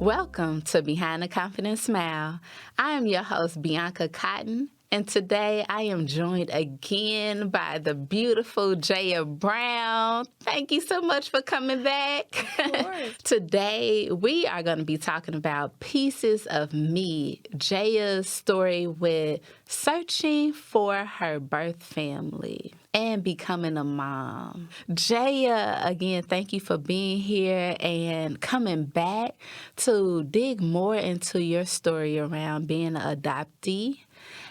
Welcome to Behind the Confident Smile. I am your host, Bianca Cotton, and today I am joined again by the beautiful Jaya Brown. Thank you so much for coming back. Of course. Today, we are going to be talking about Pieces of Me, Jaya's story with searching for her birth family and becoming a mom. Jaya, again, thank you for being here and coming back to dig more into your story around being an adoptee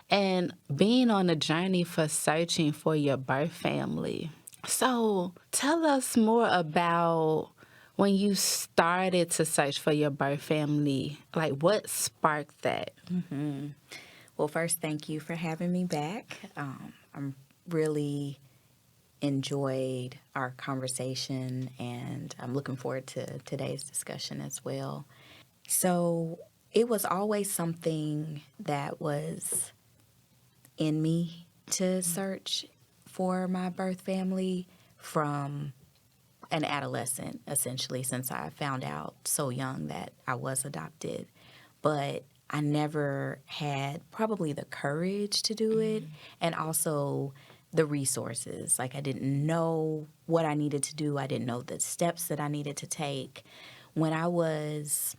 and being on a journey for searching for your birth family. So tell us more about when you started to search for your birth family. Like, what sparked that? Mm-hmm. Well, first, thank you for having me back. I'm really enjoyed our conversation, and I'm looking forward to today's discussion as well. So it was always something that was in me to search for my birth family from an adolescent, essentially, since I found out so young that I was adopted. But I never had probably the courage to do it, and also the resources. Like, I didn't know what I needed to do. I didn't know the steps that I needed to take. When I was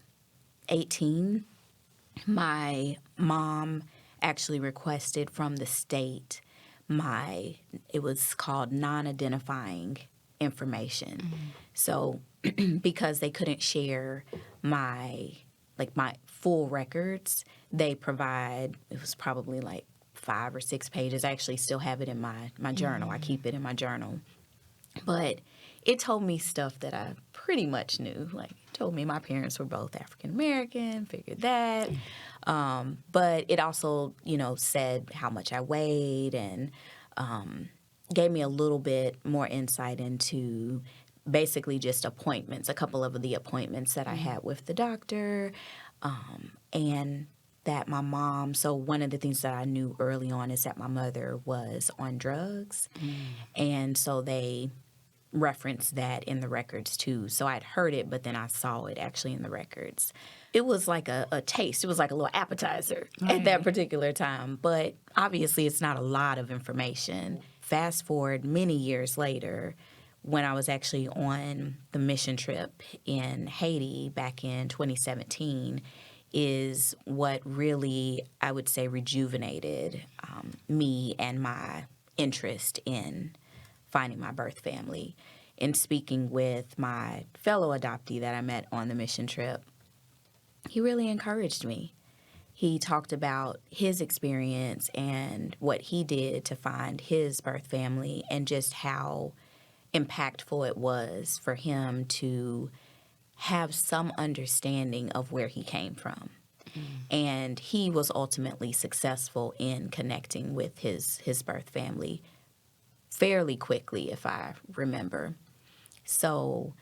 18, my mom actually requested from the state it was called non-identifying information. So because they couldn't share my full records, they provide, it was probably like 5 or 6 pages. I actually still have it in my journal. I keep it in my journal. But it told me stuff that I pretty much knew. Like, it told me my parents were both African American, figured that. But it also, said how much I weighed and gave me a little bit more insight into basically just appointments, a couple of the appointments that I had with the doctor, and that my mom, so one of the things that I knew early on is that my mother was on drugs. And so they referenced that in the records too. So I'd heard it, but then I saw it actually in the records. It was like a taste. It was like a little appetizer at that particular time. But obviously it's not a lot of information. Fast forward many years later, when I was actually on the mission trip in Haiti back in 2017, is what really, I would say, rejuvenated me and my interest in finding my birth family. In speaking with my fellow adoptee that I met on the mission trip, he really encouraged me. He talked about his experience and what he did to find his birth family and just how impactful it was for him to have some understanding of where he came from. And he was ultimately successful in connecting with his birth family fairly quickly, if I remember. So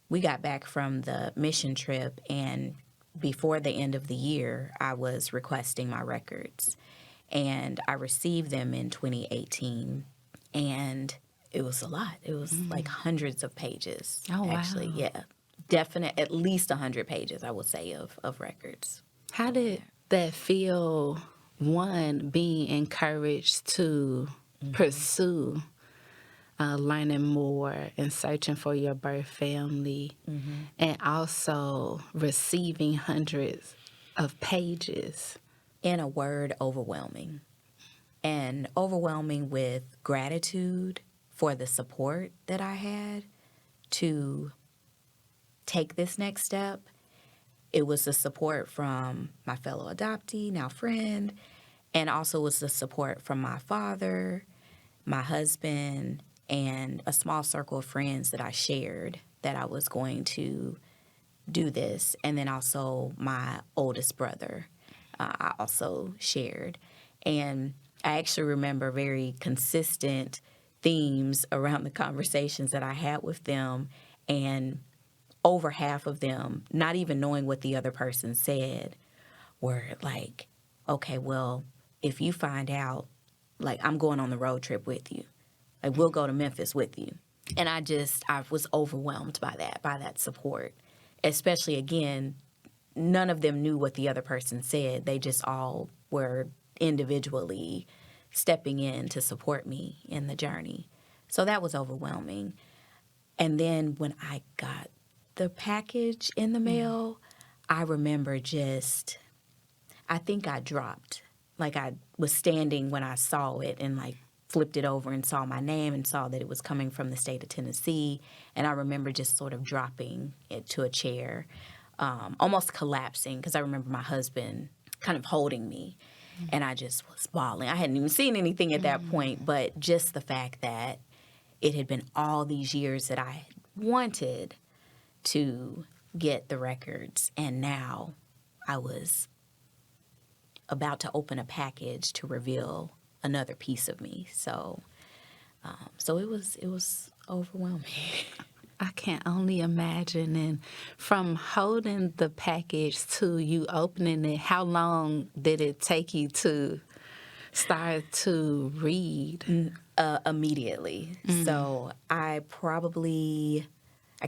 we got back from the mission trip, and before the end of the year, I was requesting my records. And I received them in 2018, and it was a lot. It was like hundreds of pages, actually. Wow. Yeah, definite, at least 100 pages, I would say, of records. How did that feel, one, being encouraged to pursue learning more and searching for your birth family, and also receiving hundreds of pages? In a word, overwhelming. And overwhelming with gratitude for the support that I had to take this next step. It was the support from my fellow adoptee, now friend, and also was the support from my father, my husband, and a small circle of friends that I shared that I was going to do this. And then also my oldest brother, I also shared. And I actually remember very consistent themes around the conversations that I had with them, and over half of them, not even knowing what the other person said, were like, okay, well, if you find out, like, I'm going on the road trip with you. Like, we'll go to Memphis with you. And I was overwhelmed by that support, especially, again, none of them knew what the other person said. They just all were individually stepping in to support me in the journey. So that was overwhelming. And then when I got the package in the mail, I remember I think I dropped. Like, I was standing when I saw it and, like, flipped it over and saw my name and saw that it was coming from the state of Tennessee. And I remember just sort of dropping it to a chair, almost collapsing, because I remember my husband kind of holding me. And I just was bawling. I hadn't even seen anything at that point, but just the fact that it had been all these years that I wanted to get the records, and now I was about to open a package to reveal another piece of me. So it was overwhelming. I can only imagine. And from holding the package to you opening it, how long did it take you to start to read? Immediately. So I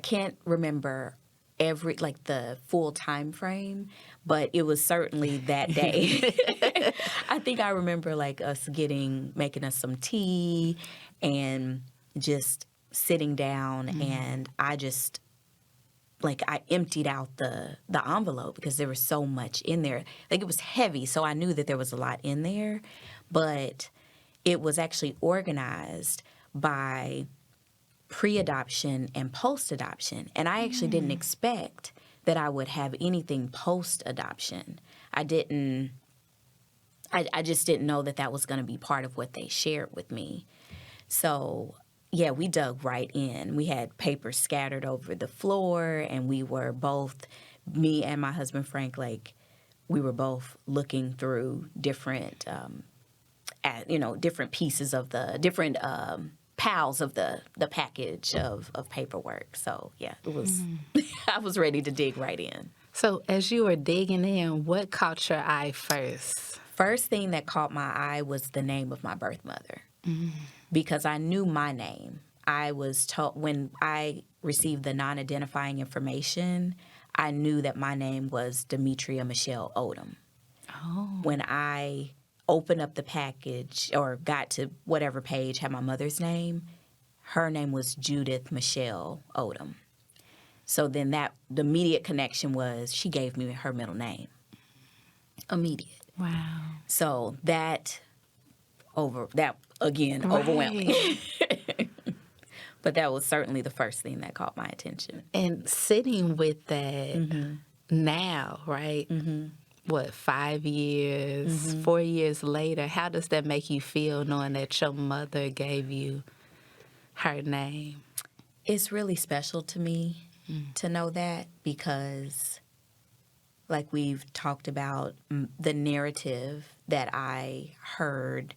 can't remember the full time frame, but it was certainly that day. I think I remember like us making us some tea and just sitting down, and I just I emptied out the envelope because there was so much in there. Like, it was heavy, so I knew that there was a lot in there, but it was actually organized by pre-adoption and post-adoption. And I actually didn't expect that I would have anything post-adoption. I just didn't know that was going to be part of what they shared with me. So, yeah, we dug right in. We had paper scattered over the floor, and we were both, me and my husband Frank, we were both looking through different, different pieces of the different piles of the package of paperwork. So, yeah, it was. I was ready to dig right in. So, as you were digging in, what caught your eye first? First thing that caught my eye was the name of my birth mother. Because I knew my name. I was told when I received the non-identifying information, I knew that my name was Demetria Michelle Odom. Oh. When I opened up the package or got to whatever page had my mother's name, her name was Judith Michelle Odom. So then the immediate connection was she gave me her middle name. Immediate. Wow. So that again, overwhelming. But that was certainly the first thing that caught my attention. And sitting with that now, right? What, 5 years, 4 years later, how does that make you feel knowing that your mother gave you her name? It's really special to me to know that, because like we've talked about, the narrative that I heard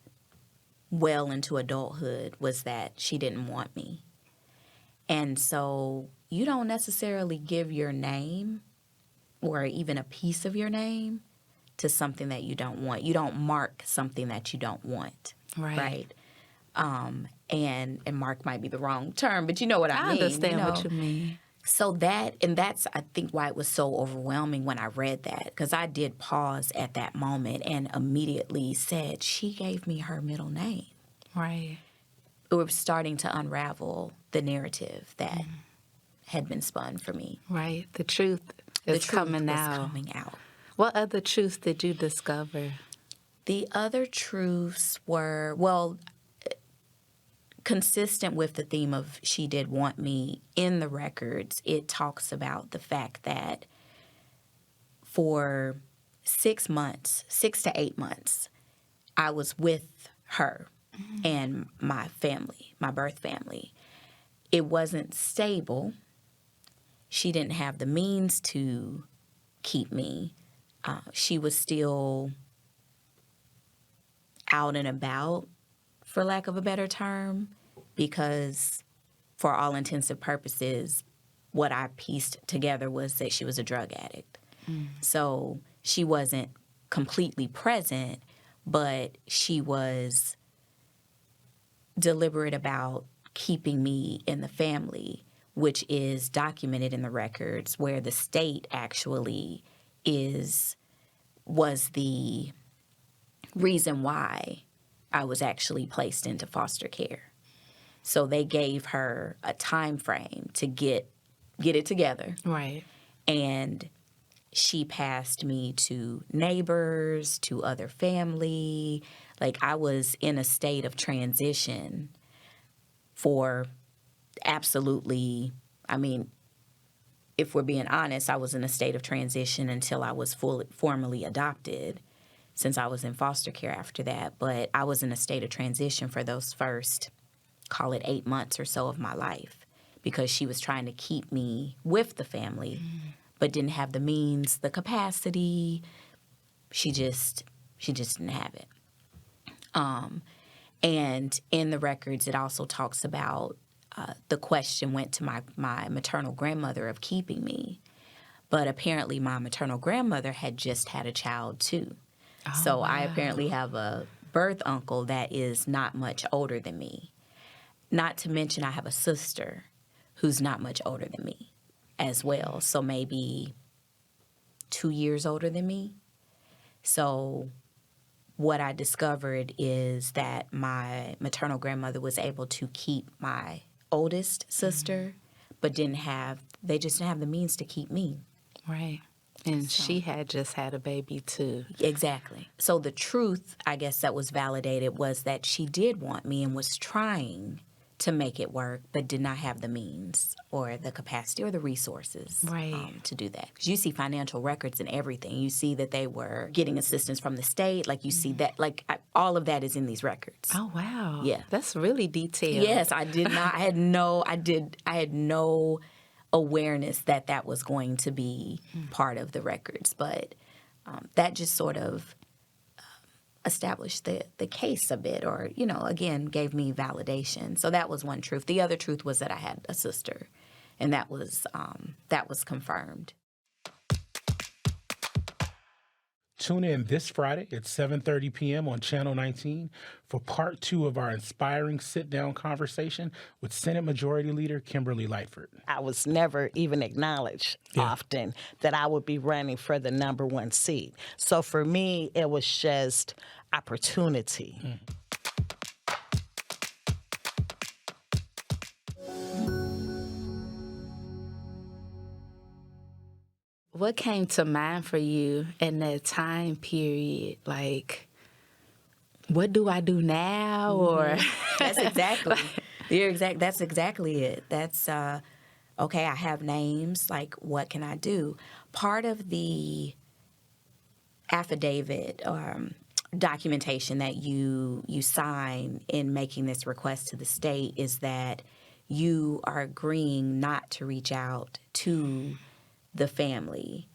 well into adulthood was that she didn't want me. And so you don't necessarily give your name or even a piece of your name to something that you don't want. You don't mark something that you don't want. Right? And mark might be the wrong term, but you know what I mean. I understand what you mean. So that's, I think, why it was so overwhelming when I read that, because I did pause at that moment and immediately said, she gave me her middle name. Right. We were starting to unravel the narrative that had been spun for me. Right. The truth is coming out. What other truths did you discover? The other truths were, consistent with the theme of she did want me. In the records, it talks about the fact that for 6 to 8 months, I was with her and my family, my birth family. It wasn't stable. She didn't have the means to keep me. She was still out and about, for lack of a better term, because for all intents and purposes, what I pieced together was that she was a drug addict. So she wasn't completely present, but she was deliberate about keeping me in the family, which is documented in the records, where the state actually was the reason why I was actually placed into foster care. So they gave her a time frame to get it together. Right. And she passed me to neighbors, to other family. Like, I was in a state of transition for absolutely, I mean, if we're being honest, I was in a state of transition until I was formally adopted, since I was in foster care after that. But I was in a state of transition for those first, call it 8 months or so of my life, because she was trying to keep me with the family, but didn't have the means, the capacity. She just didn't have it. And in the records, it also talks about the question went to my maternal grandmother of keeping me. But apparently my maternal grandmother had just had a child too. Oh, so wow. I apparently have a birth uncle that is not much older than me. Not to mention I have a sister who's not much older than me as well. So maybe 2 years older than me. So what I discovered is that my maternal grandmother was able to keep my oldest sister, but they just didn't have the means to keep me. Right. And she had just had a baby too. Exactly. So the truth, I guess, that was validated was that she did want me and was trying to make it work, but did not have the means or the capacity or the resources to do that. Because you see financial records and everything. You see that they were getting assistance from the state. Like, you see that, like, all of that is in these records. Oh, wow. Yeah. That's really detailed. Yes, I did not. I had no awareness that that was going to be part of the records. But that just sort of established the case a bit, or, again, gave me validation. So that was one truth. The other truth was that I had a sister, and that was confirmed. Tune in this Friday at 7:30 p.m. on Channel 19 for part 2 of our inspiring sit-down conversation with Senate Majority Leader Kimberly Lightford. I was never even acknowledged often that I would be running for the number 1 seat. So for me, it was just opportunity. What came to mind for you in that time period? Like, what do I do now? Or That's exactly. That's exactly it. That's okay. I have names. Like, what can I do? Part of the affidavit documentation that you sign in making this request to the state is that you are agreeing not to reach out to the family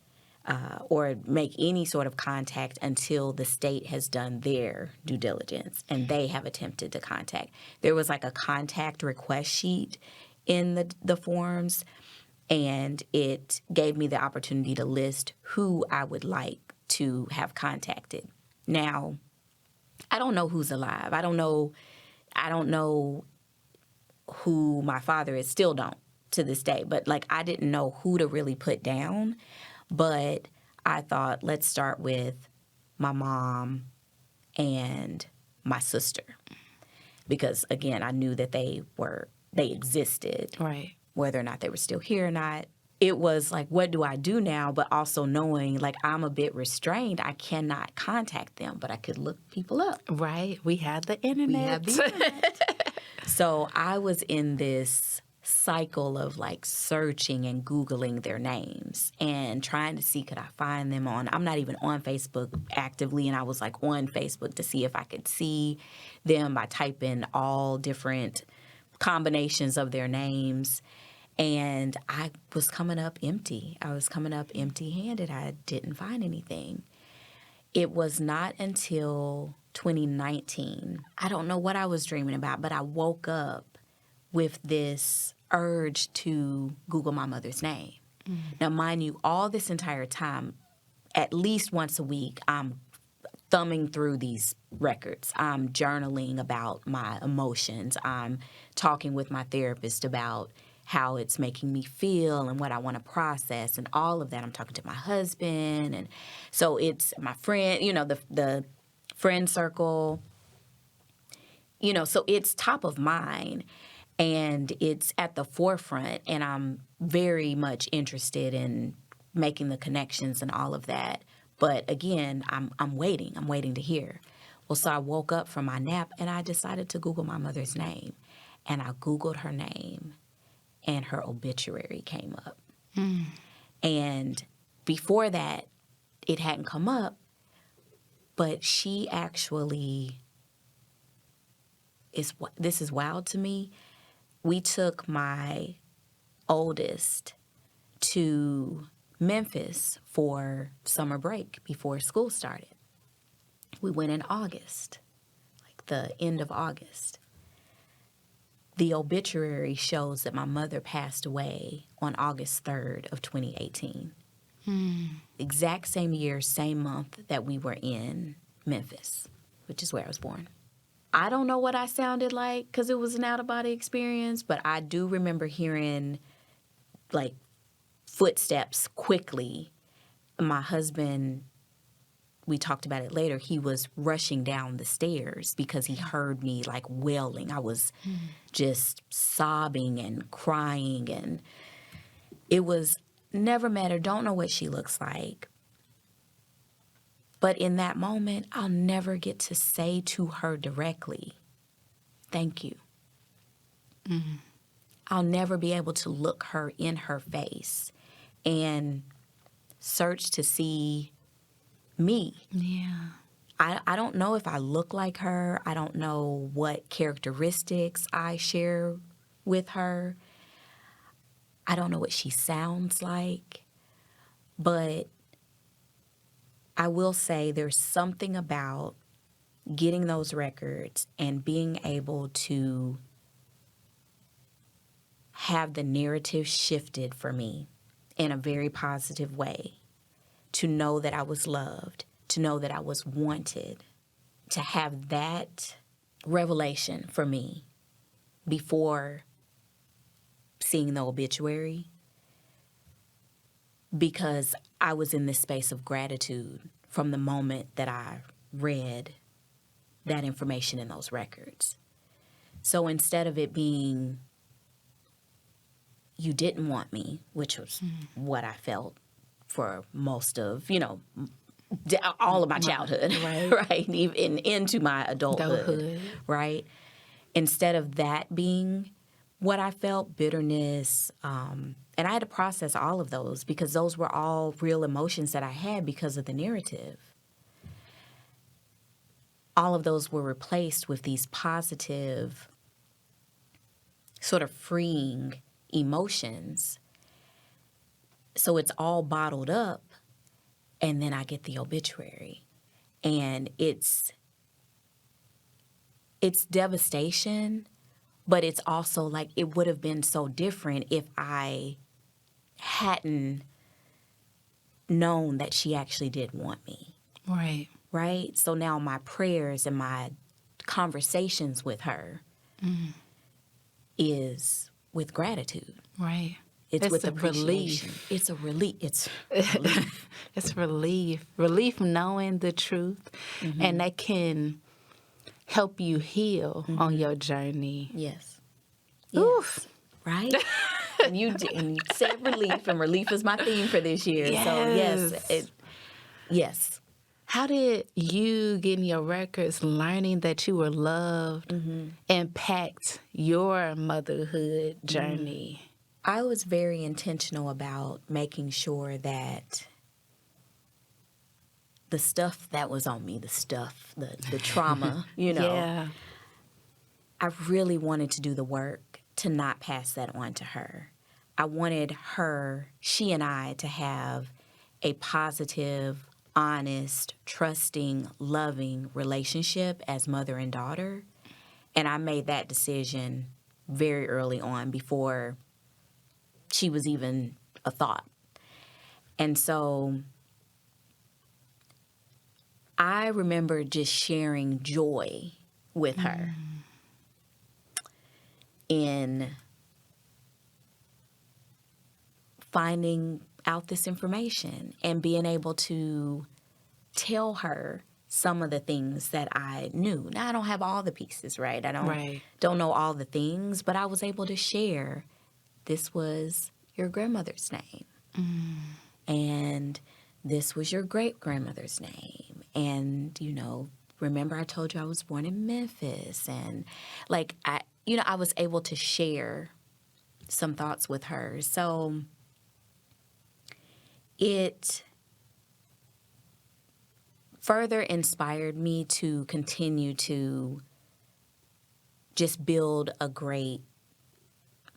or make any sort of contact until the state has done their due diligence and they have attempted to contact. There was like a contact request sheet in the forms, and it gave me the opportunity to list who I would like to have contacted. Now, I don't know who's alive. I don't know who my father is. Still don't to this day. But, like, I didn't know who to really put down. But I thought, let's start with my mom and my sister. Because, again, I knew that they existed. right. Whether or not they were still here or not. It was like, what do I do now? But also knowing, like, I'm a bit restrained. I cannot contact them, but I could look people up. Right. We had the internet. We have the internet. So I was in this cycle of, like, searching and Googling their names and trying to see, could I find them I'm not even on Facebook actively, and I was, like, on Facebook to see if I could see them by typing all different combinations of their names. And I was coming up empty. I was coming up empty-handed. I didn't find anything. It was not until 2019. I don't know what I was dreaming about, but I woke up with this urge to Google my mother's name. Now, mind you, all this entire time, at least once a week, I'm thumbing through these records. I'm journaling about my emotions. I'm talking with my therapist about how it's making me feel and what I want to process and all of that. I'm talking to my husband, and so it's my friend, the friend circle, so it's top of mind and it's at the forefront, and I'm very much interested in making the connections and all of that. But again, I'm waiting to hear. Well, so I woke up from my nap and I decided to Google my mother's name, and I Googled her name and her obituary came up. And before that, it hadn't come up, but she actually this is wild to me. We took my oldest to Memphis for summer break before school started. We went in August, like the end of August. The obituary shows that my mother passed away on August 3rd of 2018. Exact same year, same month that we were in Memphis, which is where I was born. I don't know what I sounded like because it was an out-of-body experience, but I do remember hearing, like, footsteps quickly. My husband, we talked about it later, he was rushing down the stairs because he heard me, like, wailing. I was just sobbing and crying, and it was never met her, don't know what she looks like. But in that moment, I'll never get to say to her directly, thank you. I'll never be able to look her in her face and search to see me. Yeah. I don't know if I look like her. I don't know what characteristics I share with her. I don't know what she sounds like. But I will say there's something about getting those records and being able to have the narrative shifted for me in a very positive way, to know that I was loved, to know that I was wanted, to have that revelation for me before seeing the obituary, because I was in this space of gratitude from the moment that I read that information in those records. So instead of it being, you didn't want me, which was what I felt for most of, all of my childhood, right? Even into my adulthood, right? Instead of that being what I felt, bitterness, and I had to process all of those because those were all real emotions that I had because of the narrative. All of those were replaced with these positive, sort of freeing emotions. So it's all bottled up, and then I get the obituary. And it's devastation, but it's also like it would have been so different if I hadn't known that she actually did want me. Right. Right? So now my prayers and my conversations with her is with gratitude. Right. It's with a appreciation. relief. It's a relief. It's relief. It's relief. Relief knowing the truth. And that can help you heal on your journey. Yes. Oof. Right? and you said relief, and relief is my theme for this year. Yes. So yes. How did you getting your records, learning that you were loved, impact your motherhood journey? I was very intentional about making sure that the stuff that was on me, the trauma, Yeah. I really wanted to do the work to not pass that on to her. I wanted she and I to have a positive, honest, trusting, loving relationship as mother and daughter. And I made that decision very early on before she was even a thought. And so I remember just sharing joy with her in finding out this information and being able to tell her some of the things that I knew. Now, I don't have all the pieces, right? I don't know all the things, but I was able to share, this was your grandmother's name. And this was your great-grandmother's name. And, remember I told you I was born in Memphis. And, I was able to share some thoughts with her. So it further inspired me to continue to just build a great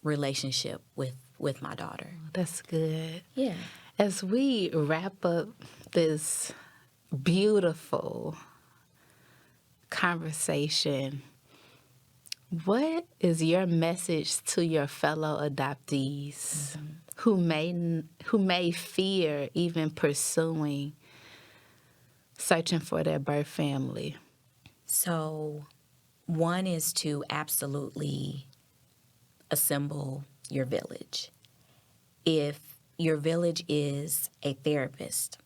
relationship with my daughter. That's good. Yeah. As we wrap up this beautiful conversation, what is your message to your fellow adoptees who may fear even pursuing searching for their birth family? So, one is to absolutely assemble your village. If your village is a therapist,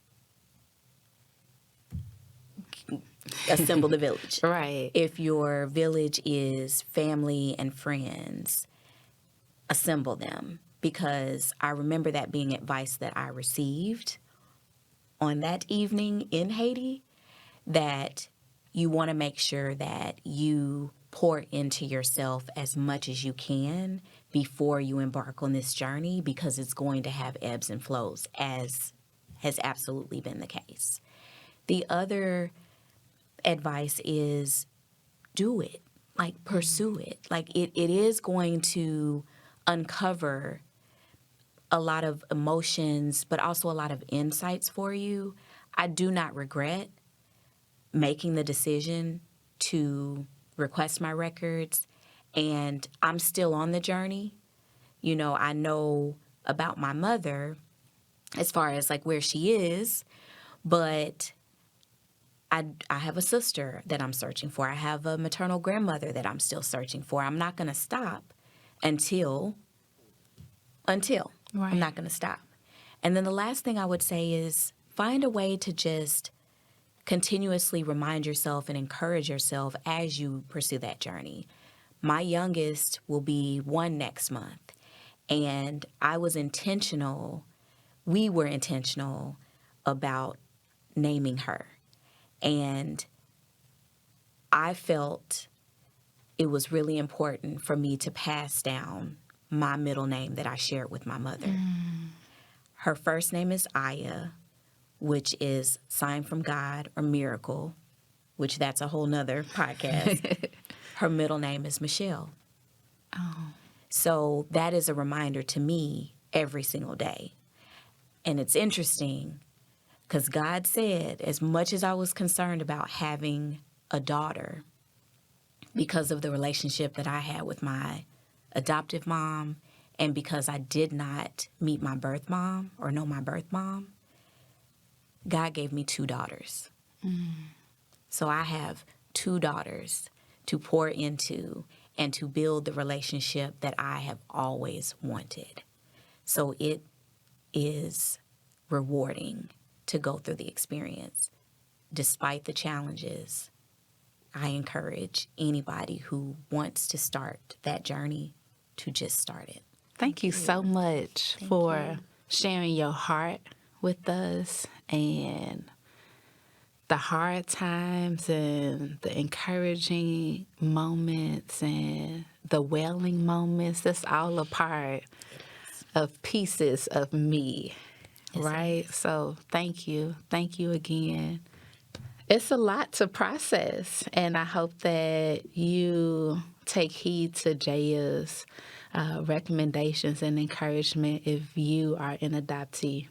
assemble the village. Right. If your village is family and friends, assemble them. Because I remember that being advice that I received on that evening in Haiti, that you want to make sure that you pour into yourself as much as you can before you embark on this journey, because it's going to have ebbs and flows, as has absolutely been the case. The other advice is do it, pursue it. It is going to uncover a lot of emotions, but also a lot of insights for you. I do not regret making the decision to request my records, and I'm still on the journey. I know about my mother as far as where she is, but I have a sister that I'm searching for. I have a maternal grandmother that I'm still searching for. I'm not going to stop until. Right. I'm not going to stop. And then the last thing I would say is find a way to just continuously remind yourself and encourage yourself as you pursue that journey. My youngest will be 1 next month, and we were intentional about naming her. And I felt it was really important for me to pass down my middle name that I shared with my mother. Her first name is Aya, which is sign from God or miracle, which that's a whole nother podcast. Her middle name is Michelle. Oh. So that is a reminder to me every single day. And it's interesting because God said, as much as I was concerned about having a daughter because of the relationship that I had with my adoptive mom, and because I did not meet my birth mom or know my birth mom, God gave me 2 daughters. So I have 2 daughters to pour into and to build the relationship that I have always wanted. So it is rewarding to go through the experience. Despite the challenges, I encourage anybody who wants to start that journey to just start it. Thank you so much for sharing your heart with us, and the hard times and the encouraging moments and the wailing moments. That's all a part of pieces of me, right? So thank you. Thank you again. It's a lot to process, and I hope that you take heed to Jaya's recommendations and encouragement if you are an adoptee.